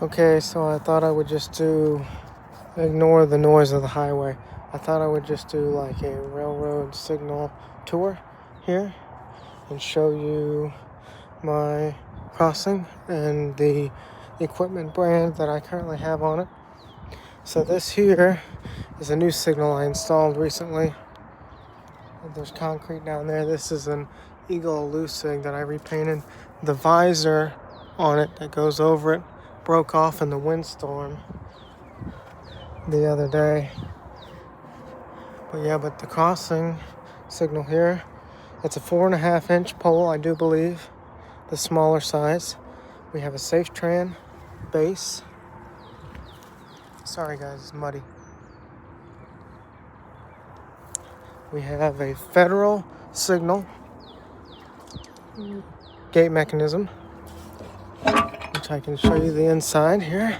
Okay, so I thought I would just ignore the noise of the highway. I thought I would just do like a railroad signal tour here and show you my crossing and the equipment brand that I currently have on it. So this here is a new signal I installed recently. There's concrete down there. This is an Eagle Lucig that I repainted. The visor on it that goes over it broke off in the windstorm the other day. But the crossing signal here, it's a 4.5-inch pole, I do believe, the smaller size. We have a Safetran base. Sorry guys, it's muddy. We have a Federal signal gate mechanism, which I can show you the inside here.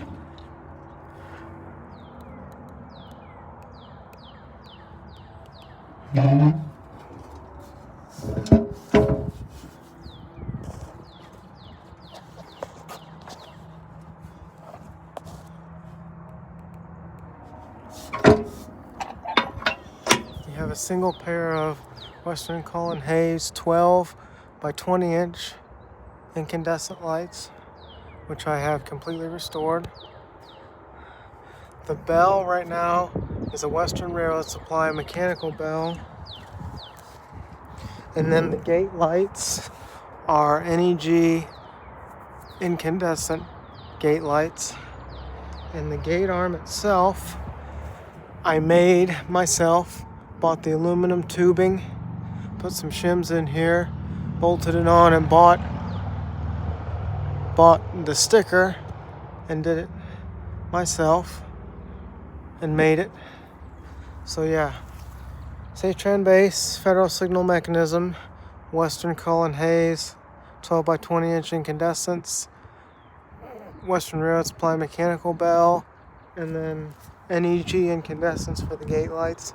We have a single pair of Western Cullen Hayes 12 by 20 inch incandescent lights, which I have completely restored. The bell right now is a Western Railroad Supply mechanical bell. And then the gate lights are NEG incandescent gate lights. And the gate arm itself, I made myself, bought the aluminum tubing, put some shims in here, bolted it on, and bought the sticker and did it myself and made it. So yeah, Safetran base, Federal signal mechanism, Western Cullen Hayes 12 by 20 inch incandescents, Western Railroad Supply mechanical bell, and then NEG incandescents for the gate lights.